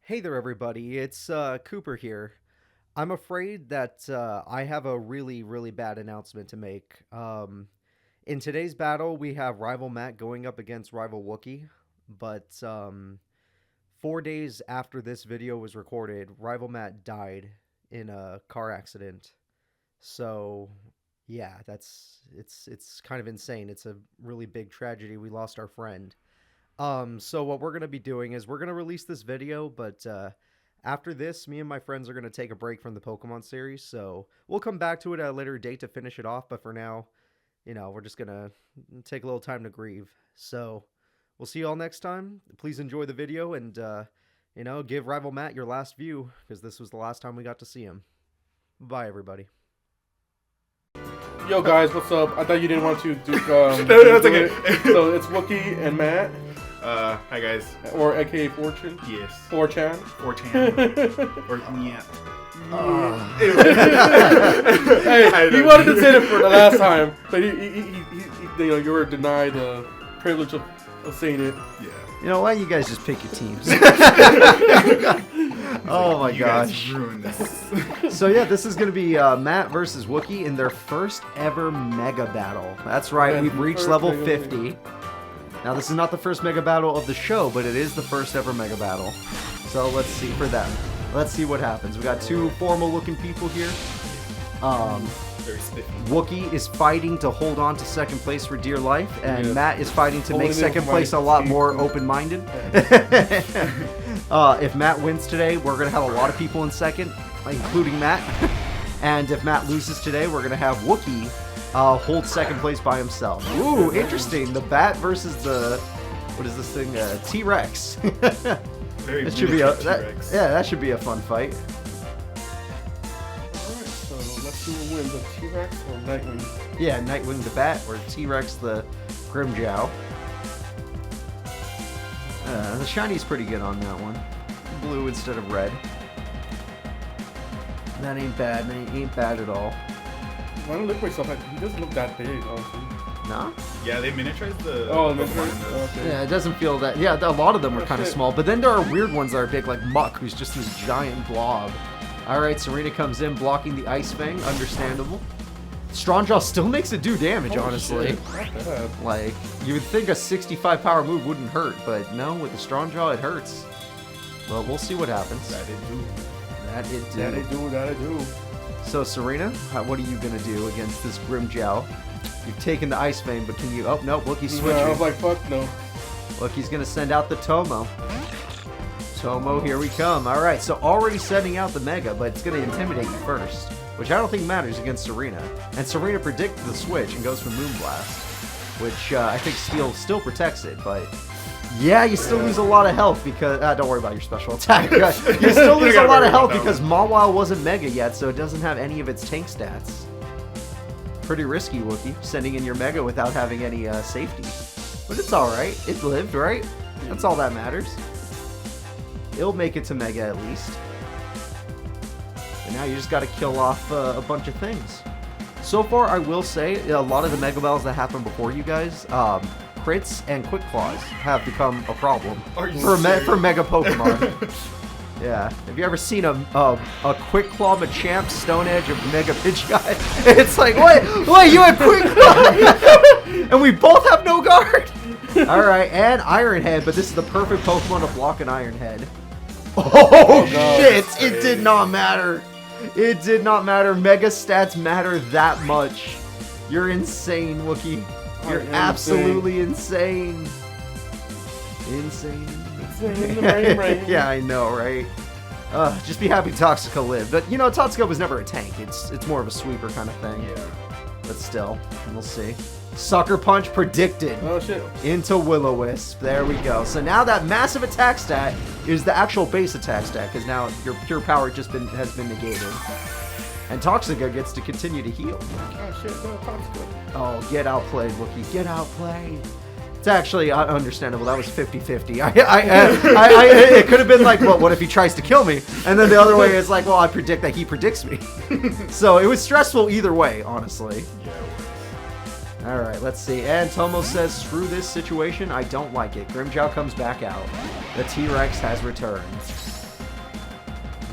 Hey there, everybody. It's Cooper here. I'm afraid that I have a really bad announcement to make. In today's battle, we have Rival Matt going up against Rival Wookie, but 4 days after this video was recorded, Rival Matt died in a car accident. So, yeah, it's kind of insane. It's a really big tragedy. We lost our friend. So what we're going to be doing is we're going to release this video, but after this, me and my friends are going to take a break from the Pokemon series, so we'll come back to it at a later date to finish it off, but for now, we're just going to take a little time to grieve. So we'll see you all next time. Please enjoy the video and, give Rival Matt your last view, because this was the last time we got to see him. Bye, everybody. Yo guys, what's up? I thought you didn't want to do No, it's okay. So it's Wookie and Matt. Hi guys. Or aka Fortune. Yes. 4chan. 4chan. Or yeah. Hey, he wanted to say it for the last time, but you were denied the privilege of saying it. Yeah. You know, why don't you guys just pick your teams? Oh my gosh. You guys ruined this. So yeah, this is going to be Matt versus Wookie in their first ever Mega Battle. That's right, we've reached level 50. Now this is not the first Mega Battle of the show, but it is the first ever Mega Battle. So let's see for them. Let's see what happens. We got two formal looking people here. Very spiffy. Wookie is fighting to hold on to second place for dear life, and Matt is fighting to make Holding second it place a for lot my more team. open-minded. If Matt wins today, we're going to have a lot of people in second, including Matt. And if Matt loses today, we're going to have Wookie hold second place by himself. Ooh, interesting. The bat versus the, what is this thing? T-Rex. Very That should be a, T-Rex. that should be a fun fight. Alright, so let's see who wins, the T-Rex or Nightwing. Yeah, Nightwing the bat or T-Rex the Grimjow. The shiny's pretty good on that one. Blue instead of red. That ain't bad. That ain't bad at all. When I look myself, he doesn't look that big, honestly. No? Yeah, they miniaturized the. Oh, the Pokemon in this. okay. Yeah, it doesn't feel that. Yeah, a lot of them are kind of shit. small, but then there are weird ones that are big, like Muck, who's just this giant blob. Alright, Serena comes in, blocking the Ice Fang. Understandable. Strongjaw still makes it do damage, Holy honestly. shit, not bad. Like, you would think a 65 power move wouldn't hurt, but no, with the Strongjaw, it hurts. Well, we'll see what happens. That it do. That it do. That I do, that I do. So, Serena, what are you going to do against this Grimjow? You've taken the Ice Fang, but can you... Oh, no, Wookie's switching. I was like, fuck no. Wookie's going to send out the Tomo. Tomo, here we come. All right, so already sending out the Mega, but it's going to intimidate you first, which I don't think matters against Serena. And Serena predicted the switch and goes for Moonblast, which I think Steel still protects it, but... Yeah, you still lose a lot of health because... don't worry about your special attack. You still lose a lot of health because Mawile wasn't Mega yet, so it doesn't have any of its tank stats. Pretty risky, Wookie, sending in your Mega without having any safety. But it's alright. It lived, right? That's all that matters. It'll make it to Mega at least. And now you just gotta kill off a bunch of things. So far, I will say, a lot of the Mega Battles that happened before you guys, crits and Quick Claws have become a problem Are you for serious? Mega Pokemon. Yeah. Have you ever seen a Quick Claw Machamp Stone Edge of Mega Pidgeot? It's like, wait, you had Quick Claw, and we both have no guard. All right, and Iron Head, but this is the perfect Pokemon to block an Iron Head. Oh shit! It did not matter. It did not matter. Mega stats matter that much. You're insane, Wookie. You're absolutely insane. Insane. Yeah, I know, right? Just be happy Toxica lived. But, you know, Toxica was never a tank. It's more of a sweeper kind of thing. Yeah. But still, we'll see. Sucker Punch predicted Oh shit. into Will-O-Wisp. There we go. So now that massive attack stat is the actual base attack stat, because now your pure power has been negated. And Toxica gets to continue to heal. Oh shit, no, Toxica. Oh, get outplayed, Wookie. Get outplayed. It's actually understandable. That was 50-50. It could have been like, well, what if he tries to kill me? And then the other way is like, well, I predict that he predicts me. So it was stressful either way, honestly. Yeah. All right, let's see. And Tomo says, screw this situation. I don't like it. Grimjow comes back out. The T-Rex has returned.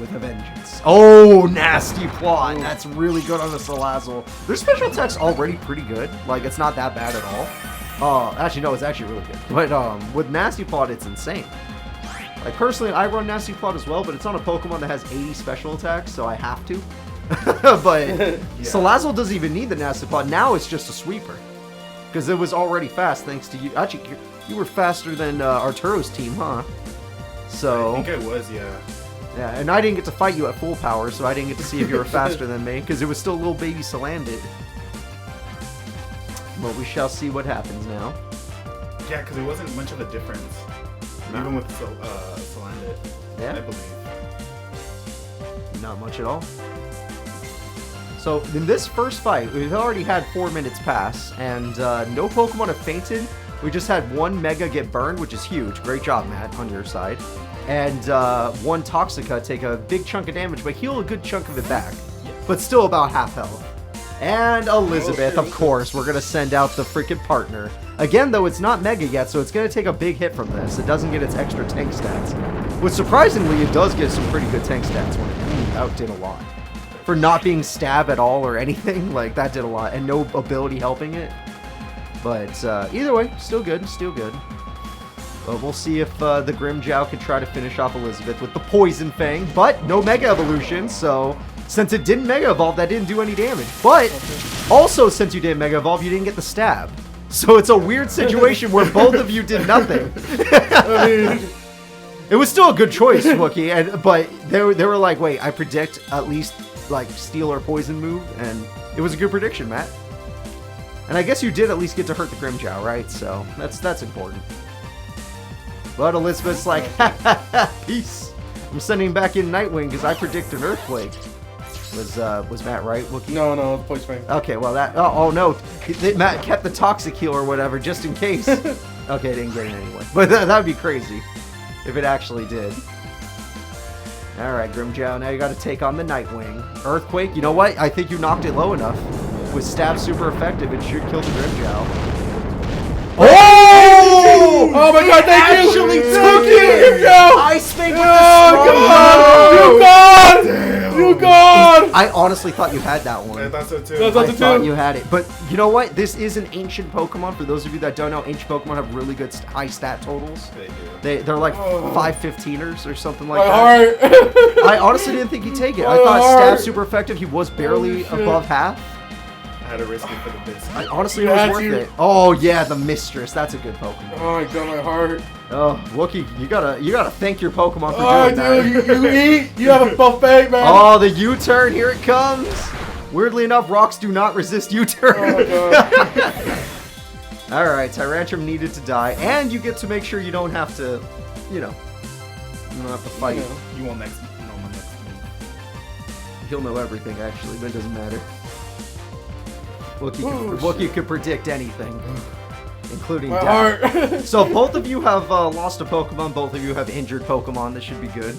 with a vengeance. Oh, nasty plot. That's really good on the Salazzle. Their special attack's already pretty good. Like, it's not that bad at all. Actually, no, it's actually really good. But with nasty plot, it's insane. Like, personally, I run nasty plot as well, but it's on a Pokemon that has 80 special attacks, so I have to. But Salazzle doesn't even need the nasty plot. Now it's just a sweeper. Because it was already fast thanks to you. Actually, you were faster than Arturo's team, huh? So I think I was, yeah. Yeah, and I didn't get to fight you at full power, so I didn't get to see if you were faster than me, because it was still little baby Salandit. But we shall see what happens now. Yeah, because it wasn't much of a difference. No. Even with Salandit, Yeah? I believe. Not much at all. So, in this first fight, we've already had 4 minutes pass, and no Pokemon have fainted. We just had one Mega get burned, which is huge. Great job, Matt, on your side. And one Toxica take a big chunk of damage, but heal a good chunk of it back. But still about half health. And Elizabeth, of course, we're going to send out the freaking partner. Again, though, it's not Mega yet, so it's going to take a big hit from this. It doesn't get its extra tank stats. Which, surprisingly, it does get some pretty good tank stats when it outdid a lot. For not being stab at all or anything, like, that did a lot. And no ability helping it. But either way, still good, still good. But we'll see if the Grimmjow can try to finish off Elizabeth with the Poison Fang. But no Mega Evolution, so since it didn't Mega Evolve, that didn't do any damage. But also, since you didn't Mega Evolve, you didn't get the stab. So it's a weird situation where both of you did nothing. I mean, it was still a good choice, Wookie. But they were like, wait, I predict at least like Steel or Poison move, and it was a good prediction, Matt. And I guess you did at least get to hurt the Grimmjow, right? So that's important. But Elizabeth's like, ha ha ha, peace. I'm sending back in Nightwing because I predict an earthquake. Was Matt right, Wookie? No, it was Poison Fang. Okay, well that. Oh no, Matt kept the Toxic Heal or whatever just in case. Okay, didn't get it anyway. But that would be crazy if it actually did. All right, Grimmjow. Now you got to take on the Nightwing. Earthquake. You know what? I think you knocked it low enough. With stab super effective, it should kill the Grimmjow. Oh! Oh my god, thank you! Actually Thank took you! it! Grimmjow! Ice Fang with Oh, the God! You gone! You gone! I honestly thought you had that one. I thought so too. That's what I thought you had it. But you know what? This is an ancient Pokemon. For those of you that don't know, ancient Pokemon have really good high stat totals. They do. They're like 515ers or something like My that. heart! I honestly didn't think he'd take it. I My thought heart. stab super effective. He was barely Holy shit. above half. I had to risk it for the biscuit. I honestly, You it was had worth to. it. Oh yeah, the Mistress. That's a good Pokemon. Oh my god, my heart. Oh, Wookie, you gotta thank your Pokemon for Oh, doing dude, that. you eat. You have a buffet, man. Oh, the U-turn, here it comes. Weirdly enough, rocks do not resist U-turn. Oh, God. All right, Tyrantrum needed to die, and you get to make sure you don't have to, you don't have to fight. Yeah. You won't next. No, my next move. He'll know everything, actually, but it doesn't matter. Oh, Wookie could predict anything, including My death. heart. So both of you have lost a Pokemon. Both of you have injured Pokemon. This should be good.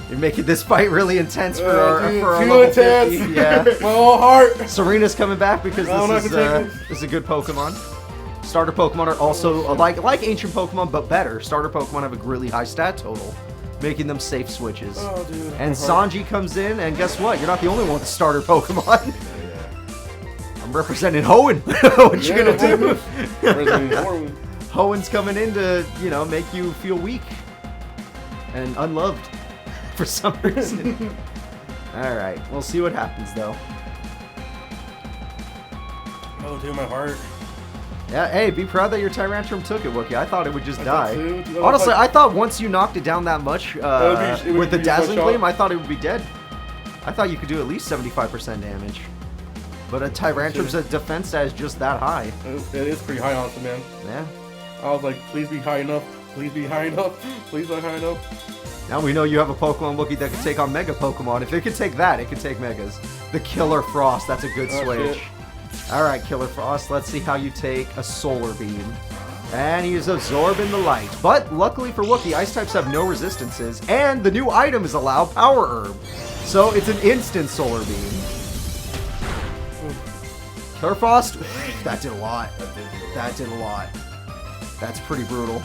You're making this fight really intense for our Dude, for our too level intense. 50. Yeah. My whole heart. Serena's coming back because No, I'm not this gonna take is a good Pokemon. Starter Pokemon are also like ancient Pokemon, but better. Starter Pokemon have a really high stat total, making them safe switches. Oh, dude. And my heart. Sanji comes in, and guess what? You're not the only one with starter Pokemon. I'm representing Hoenn. What you gonna do? Hoenn's coming in to, make you feel weak and unloved for some reason. All right, we'll see what happens though. Oh, dude, my heart. Yeah, hey, be proud that your Tyrantrum took it, Wookie. I thought it would just I die. thought so. Honestly, I thought once you knocked it down that much it would with the be Dazzling one shot. Gleam, I thought it would be dead. I thought you could do at least 75% damage. But a Tyrantrum's defense stat is just that high. It is pretty high, honestly, man. Yeah. I was like, please be high enough. Please be high enough. Please not high enough. Now we know you have a Pokemon, Wookie, that can take on Mega Pokemon. If it can take that, it can take Megas. The Killer Frost, that's a good Oh, switch. shit. Alright, Killer Frost, let's see how you take a Solar Beam. And he's absorbing the light. But luckily for Wookie, Ice types have no resistances, and the new item is allowed Power Herb. So it's an instant Solar Beam. Killer Frost, that did a lot. That did a lot. That's pretty brutal.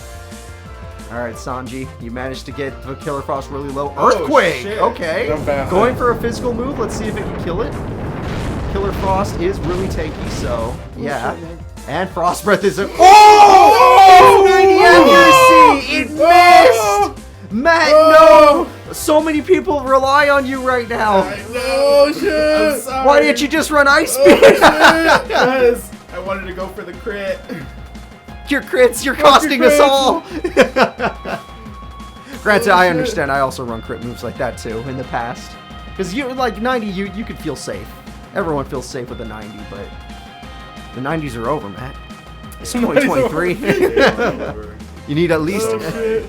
Alright, Sanji, you managed to get the Killer Frost really low. Oh, Earthquake! shit. Okay. Not bad. Going for a physical move. Let's see if it can kill it. Killer Frost is really tanky, so yeah. shit, man. And Frost Breath is a. Oh! 90 accuracy! It missed! Matt, no! So many people rely on you right now. Oh shit! I'm sorry. Why didn't you just run Ice Speed? Because I wanted to go for the crit. Your crits, you're costing us all. Granted, I understand. I also run crit moves like that too in the past. Because you like 90, you could feel safe. Everyone feels safe with a 90, but the 90s are over, Matt. It's 2023. You need at least. Oh shit!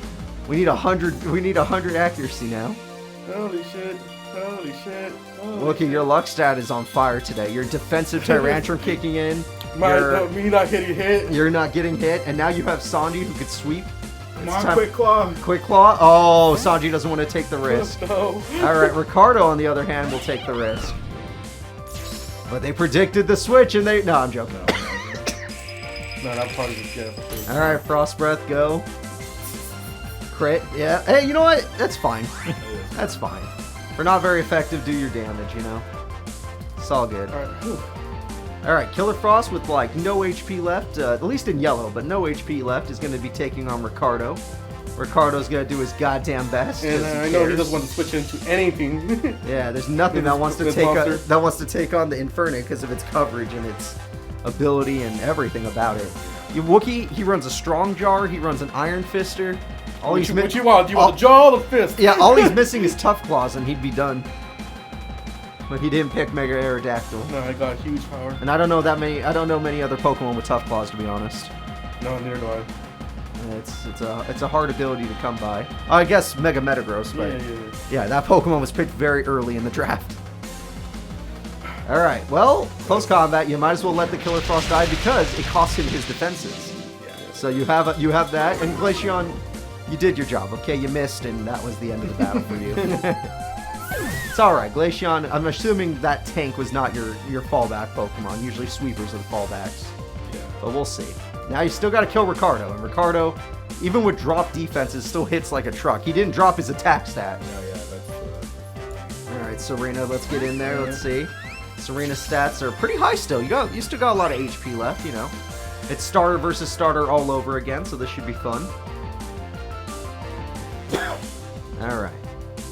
We need 100. We need 100 accuracy now. Holy shit! Holy shit! Holy Look at your luck stat is on fire today. Your defensive Tyrantrum kicking in. Me not getting hit. You're not getting hit, and now you have Sanji who could sweep. Come on, Quick Claw. Quick Claw. Oh, Sanji doesn't want to take the risk. No. All right, Ricardo on the other hand will take the risk. But they predicted the switch, and they. No, I'm joking. No, that probably just get it. For sure. All right, Frost Breath, go. Crit. Yeah. Hey, you know what? That's fine. That's fine. For not very effective, do your damage. You know. It's all good. All right. Whew. All right, Killer Frost with like no HP left, at least in yellow, but no HP left, is going to be taking on Ricardo. Ricardo's going to do his goddamn best. And 'cause I know he cares. doesn't want to switch into anything. Yeah, there's nothing that wants to This take monster. that wants to take on the Inferno because of its coverage and its ability and everything about it. Wookiee, he runs a Strong Jar, he runs an Iron Fister. What you want? Do you want the jaw or the fist? Yeah, all he's missing is Tough Claws, and he'd be done. But he didn't pick Mega Aerodactyl. No, I got huge power. And I don't know many other Pokemon with Tough Claws, to be honest. No, neither do I. It's a hard ability to come by. I guess Mega Metagross, but yeah, that Pokemon was picked very early in the draft. All right, well, close combat. You might as well let the Killer Frost die because it costs him his defenses. Yeah. So you have that, and Glaceon, you did your job. Okay, you missed, and that was the end of the battle for you. It's all right, Glaceon. I'm assuming that tank was not your fallback Pokemon. Usually sweepers are the fallbacks, Yeah. but we'll see. Now you still got to kill Ricardo, and Ricardo, even with drop defenses, still hits like a truck. He didn't drop his attack stat. No, yeah, that's All right, Serena, let's get in there. Let's see. Serena's stats are pretty high still. You still got a lot of HP left, you know. It's starter versus starter all over again, so this should be fun. All right.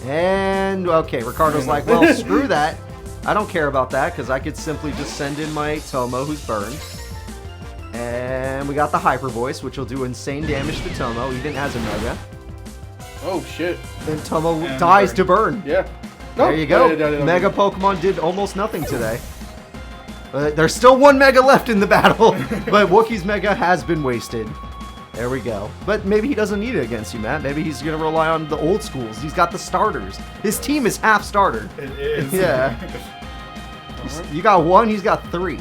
And, okay, Ricardo's like, well, screw that. I don't care about that, because I could simply just send in my Tomo, who's burned. And we got the Hyper Voice, which will do insane damage to Tomo, even as a Mega. Oh shit. Then Tomo And dies burn. to burn. Yeah. There you go. Yeah. Mega Pokemon did almost nothing today. There's still one Mega left in the battle, but Wookiee's Mega has been wasted. There we go. But maybe he doesn't need it against you, Matt. Maybe he's going to rely on the old schools. He's got the starters. His team is half starter. it is. Yeah. You got one, he's got three.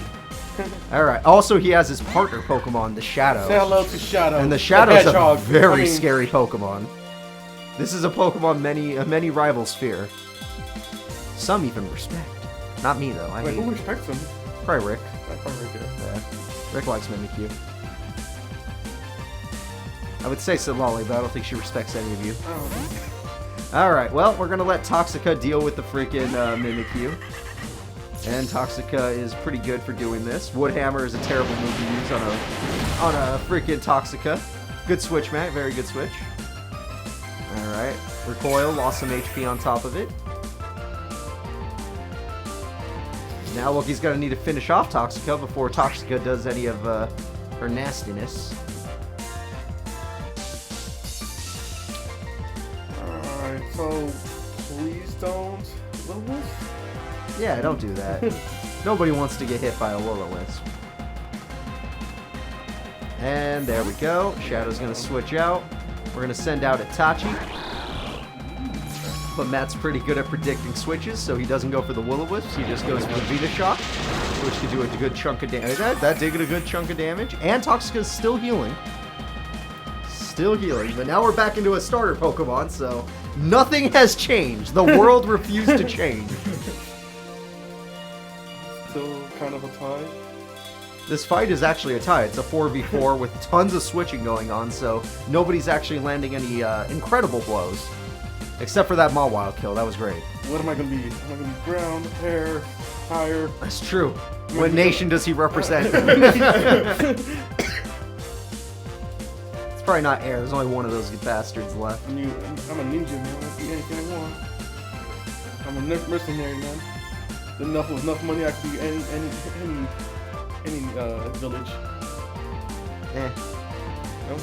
All right. Also, he has his partner Pokemon, the Shadow. Say hello to Shadow. And the Shadow's a hedgehog. very scary Pokemon. This is a Pokemon many rivals fear. Some even respect. Not me, though. I Wait, hate who it. respects him? Probably Rick. I probably get it. Yeah. Rick likes Mimikyu. I would say Silali, but I don't think she respects any of you. Oh. Alright, well, we're going to let Toxica deal with the freaking Mimikyu. And Toxica is pretty good for doing this. Woodhammer is a terrible move to use on a freaking Toxica. Good switch, Matt. Very good switch. Alright. Recoil, lost some HP on top of it. Now Wookiee's going to need to finish off Toxica before Toxica does any of her nastiness. Alright, so please don't. Little Wolf? Yeah, don't do that. Nobody wants to get hit by a Will-O-Wisp. And there we go. Shadow's going to switch out. We're going to send out Itachi. But Matt's pretty good at predicting switches, so he doesn't go for the Will-O-Wisps. He just goes for the Vita Shock, which can do a good chunk of damage. That did get a good chunk of damage. And Toxica's still healing. Still healing. But now we're back into a starter Pokemon, so nothing has changed. The world refused to change. Still kind of a tie. This fight is actually a tie. It's a 4v4 with tons of switching going on, so nobody's actually landing any incredible blows. Except for that Mawile kill. That was great. What am I going to be? Am I going to be ground, air, higher? That's true. What nation does he represent? It's probably not air. There's only one of those bastards left. I'm a ninja, man. I can be anything I want. I'm a mercenary, man. With enough money, I can be any village. Eh. No?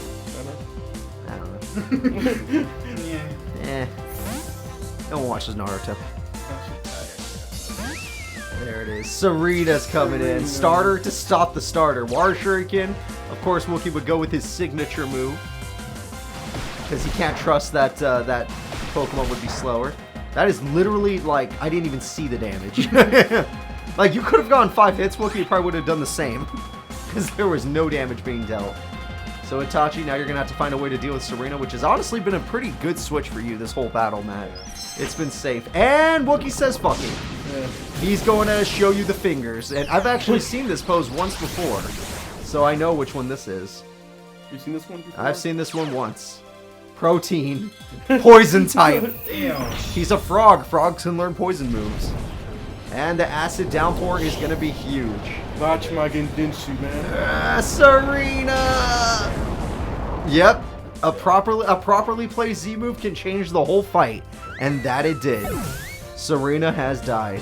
I don't know. Yeah. Eh. No one watches Naruto. There it is. Serena's coming in. Starter to stop the starter. Water Shuriken. Of course, Wookiee would go with his signature move. Because he can't trust that that Pokemon would be slower. That is literally, like, I didn't even see the damage. Like, you could have gone 5 hits, Wookiee probably would have done the same. Because there was no damage being dealt. So Itachi, now you're going to have to find a way to deal with Serena, which has honestly been a pretty good switch for you this whole battle, Matt. It's been safe. And Wookiee says fuck it. Yeah. He's going to show you the fingers. And I've actually seen this pose once before. So I know which one this is. You seen this one before? I've seen this one once. Protein. Poison type. Damn. He's a frog. Frogs can learn poison moves. And the acid downpour is going to be huge. Watch my Gendinshu, man. Serena! Yep. A properly played Z move can change the whole fight. And that it did. Serena has died.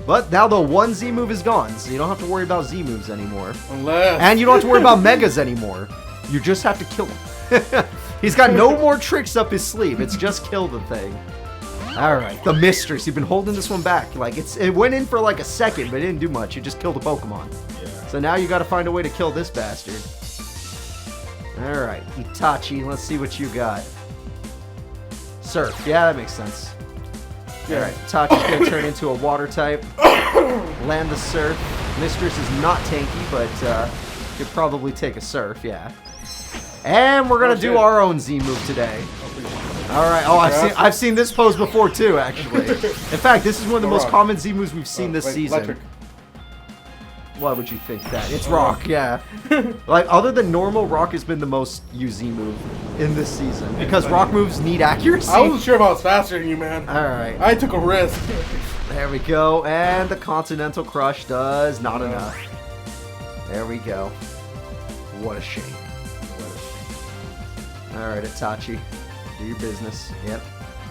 But now the one Z move is gone, so you don't have to worry about Z moves anymore. Unless... And you don't have to worry about Megas anymore. You just have to kill him. He's got no more tricks up his sleeve. It's just kill the thing. Alright, the Mistress. You've been holding this one back. Like it went in for like a second, but it didn't do much. It just killed a Pokemon. Yeah. So now you gotta find a way to kill this bastard. Alright, Itachi, let's see what you got. Surf. Yeah, that makes sense. Yeah. Alright, Itachi's gonna turn into a water type. Land the Surf. Mistress is not tanky, but could probably take a Surf, yeah. And we're gonna do our own Z move today. All right. Oh, I've seen this pose before too, actually. In fact, this is one of the most common Z moves we've seen this season. Electric. Why would you think that? It's Rock, yeah. Like other than normal, Rock has been the most used Z move in this season because Rock moves need accuracy. I wasn't sure if I was faster than you, man. All right. I took a risk. There we go, and the Continental Crush does not enough. There we go. What a shame. All right, Itachi. Do your business. Yep.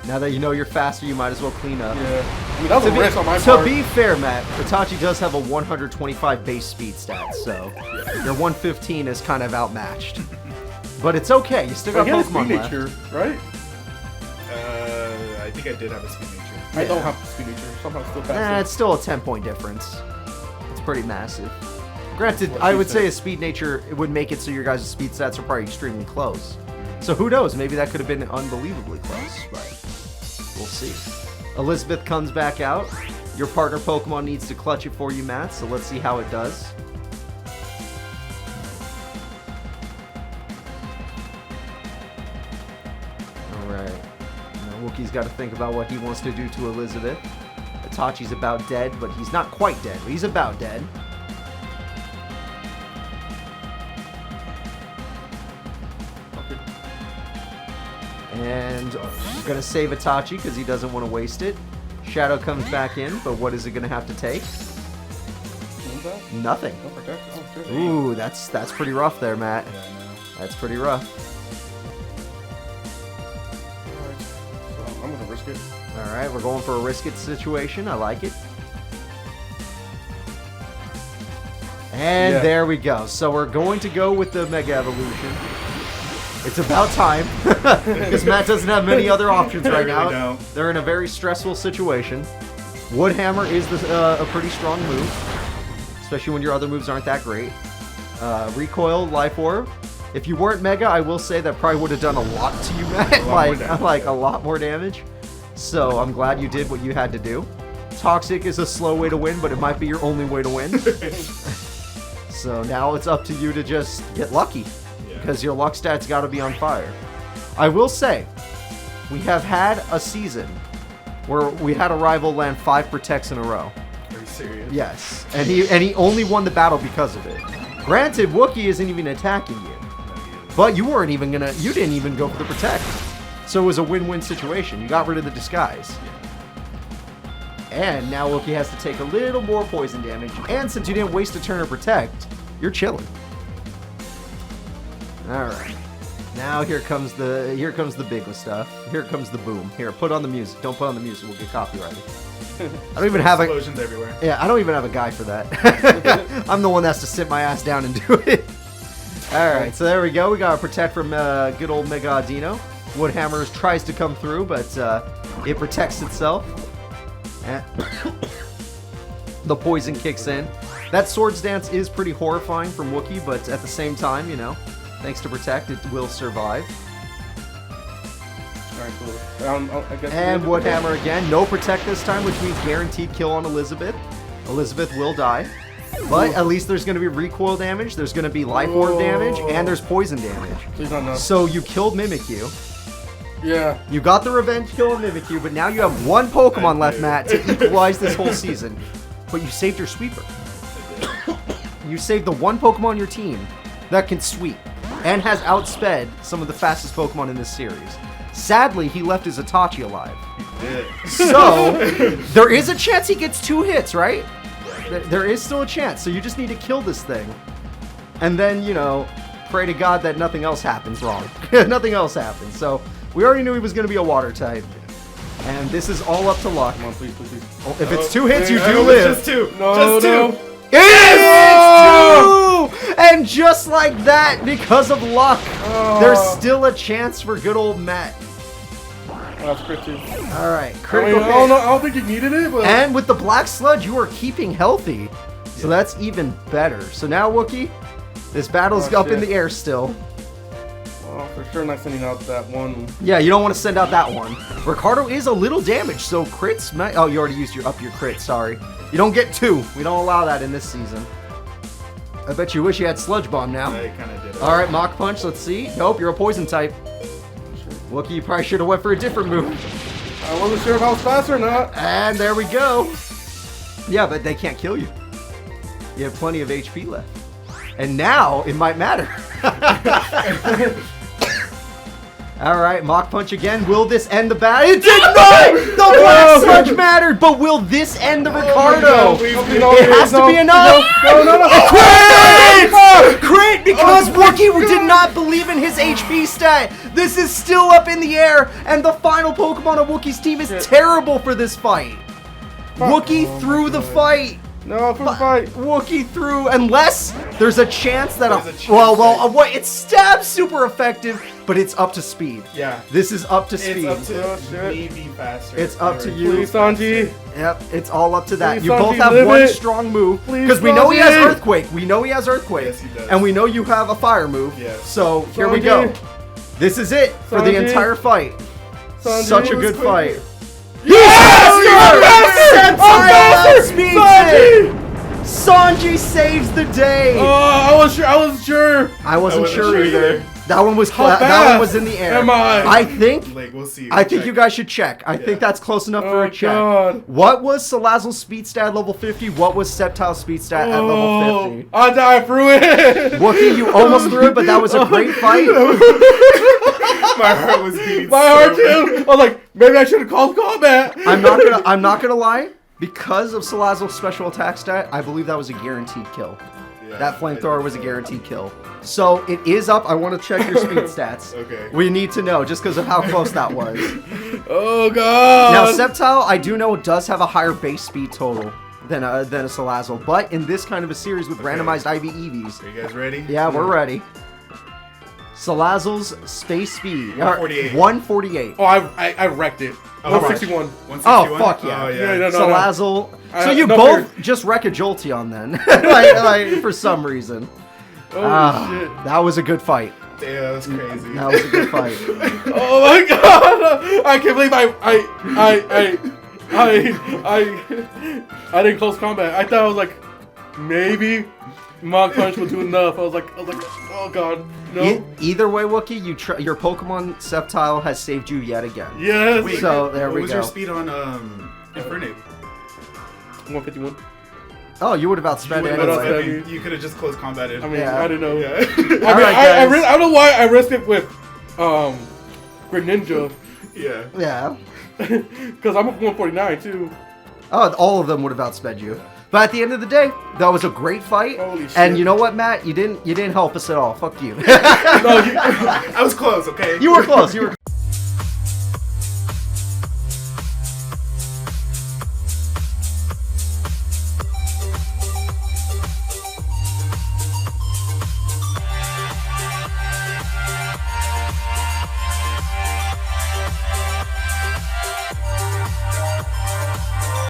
Now that you know you're faster, you might as well clean up. Yeah. I mean, that was a risk on my part. To be fair, Matt, Itachi does have a 125 base speed stat, so your 115 is kind of outmatched. But it's okay. You still got He has Pokemon speed left. nature, right? I think I did have a speed nature. I don't have speed nature. Somehow still faster. It's still a 10-point difference. It's pretty massive. Granted, I would say a speed nature it would make it so your guys' speed stats are probably extremely close. So who knows? Maybe that could have been unbelievably close, but we'll see. Elizabeth comes back out. Your partner Pokemon needs to clutch it for you, Matt, so let's see how it does. Alright. Now Wookiee's got to think about what he wants to do to Elizabeth. Itachi's about dead, but he's not quite dead, but he's about dead. And I'm going to save Itachi because he doesn't want to waste it. Shadow comes back in, but what is it going to have to take? Nothing. Don't protect. Oh, sure. Ooh, that's pretty rough there, Matt. Yeah, I know. That's pretty rough. Alright. So I'm gonna risk it. All right, we're going for a risk it situation. I like it. And Yeah. there we go. So we're going to go with the Mega Evolution. It's about time because Matt doesn't have many other options right really now. don't. They're in a very stressful situation. Woodhammer is a pretty strong move, especially when your other moves aren't that great. Recoil, Life Orb. If you weren't Mega, I will say that probably would have done a lot to you, Matt. like a lot more damage. So I'm glad you did what you had to do. Toxic is a slow way to win, but it might be your only way to win. So now it's up to you to just get lucky. Because your luck stats got to be on fire. I will say, we have had a season where we had a rival land 5 protects in a row. Are you serious? Yes, and he only won the battle because of it. Granted, Wookiee isn't even attacking you, but you didn't even go for the protect. So it was a win-win situation. You got rid of the disguise. And now Wookiee has to take a little more poison damage. And since you didn't waste a turn to protect, you're chilling. Alright. Now here comes the big stuff. Here comes the boom. Here, put on the music. Don't put on the music, we'll get copyrighted. I don't even have explosions everywhere. Yeah, I don't even have a guy for that. I'm the one that has to sit my ass down and do it. Alright, so there we go. We got a protect from good old Mega Dino. Woodhammer tries to come through, but it protects itself. And the poison kicks in. That Swords Dance is pretty horrifying from Wookiee, but at the same time, you know, thanks to protect, it will survive. Alright, cool. I guess And Woodhammer again. No protect this time, which means guaranteed kill on Elizabeth. Elizabeth will die. But at least there's going to be recoil damage, there's going to be life orb damage, and there's poison damage. Please not enough. So you killed Mimikyu. Yeah. You got the revenge kill on Mimikyu, but now you have one Pokemon left, Matt, to equalize this whole season. But you saved your sweeper. You saved the one Pokemon on your team that can sweep and has outsped some of the fastest Pokemon in this series. Sadly, he left his Itachi alive. Yeah. So, there is a chance he gets 2 hits, right? There is still a chance, so you just need to kill this thing. And then, you know, pray to God that nothing else happens wrong. Nothing else happens. So, we already knew he was going to be a water type. And this is all up to luck. Come on, please, please, please. Oh, if it's 2 hits, you I do hope live. it's just 2. No, just 2. no. It's 2! And just like that, because of luck, there's still a chance for good old Matt. Oh, that's crit too. Alright, I critical mean, hit. I don't think you needed it, but... And with the Black Sludge, you are keeping healthy. So that's even better. So now, Wookiee, this battle's up in the air still. Oh, for sure not sending out that one. Yeah, you don't want to send out that one. Ricardo is a little damaged, so crits might... Oh, you already used your crit, sorry. You don't get 2. We don't allow that in this season. I bet you wish you had Sludge Bomb now. I kind of did it. Alright, Mach Punch, let's see. Nope, you're a poison type. Wookiee, you probably should have went for a different move. I wasn't sure if I was fast or not. And there we go. Yeah, but they can't kill you. You have plenty of HP left. And now, it might matter. Alright, Mach Punch again. Will this end the battle? It did not! The Black Sludge mattered, but will this end the Ricardo? It has to be enough! Crit! Crit! Because Wookiee did not believe in his HP stat! This is still up in the air, and the final Pokemon on Wookiee's team is terrible for this fight. Wookiee threw the fight. No, for the fight. Wookiee threw, unless there's a chance that what? It's stab super effective, but it's up to speed. Yeah. This is up to speed. It's up to maybe faster. It's up to you. Please, Sanji. Yep, it's all up to that. Please, You both Sanji, have live one it. strong move Please, because we know he has Sanji. Earthquake. We know he has Earthquake. Yes, he does. And we know you have a Fire move. Yes. So here we Sanji. go. This is it for the Sanji. entire fight. Sanji. Such a It good was fight. quicker. Yes! faster! Speeds Sanji! it! Sanji saves the day. Oh, I wasn't sure. I wasn't wasn't sure sure either. either. That one was How that one fast was in the air. am I? I think Like, we'll see. I think you guys should check. I think that's close enough for Oh, a check. God. What was Salazzle's speed stat level 50? What was Sceptile's speed stat at level 50? I died through it. Wookiee, you almost threw it, but that was a great fight. My heart was beating. My heart too. I was like, maybe I should have called combat. I'm not gonna lie. Because of Salazzle's special attack stat, I believe that was a guaranteed kill. Yeah, That flamethrower was a guaranteed kill. So it is up. I want to check your speed stats. Okay. We need to know just because of how close that was. Oh God. Now Sceptile, I do know, does have a higher base speed total than a Salazzle, but in this kind of a series with randomized IV EVs, Are you guys ready? yeah, we're ready. Salazzle's space speed 148. 148. Oh, I wrecked it. Oh, 161. 161? Oh, fuck yeah. Oh, Yeah, yeah. no. Salazzle. So you no, both just wreck a Jolteon then, like, for some reason. Oh shit. That was a good fight. Damn, that was crazy. That was a good fight. Oh my God. I can't believe I didn't close combat. I thought I was like, maybe Mach Punch will do enough. I was like, oh God, no. Either way, Wookiee, your Pokemon Sceptile has saved you yet again. Yes. Wait, So, there what we was go. your speed on Infernape? 151. Oh, you would have You outspent would've What else anyway. did I outspent do? me. You could have just closed combated. I mean, Yeah. I didn't know. Yeah. I mean, Alright, I guys. don't know why I risked it with Greninja. Yeah. Yeah. Because I'm up 149 too. Oh, all of them would have outsped you. But at the end of the day, that was a great fight. Holy shit. And you know what, Matt? You didn't help us at all. Fuck you. No, you, I was close, okay? You were close. You were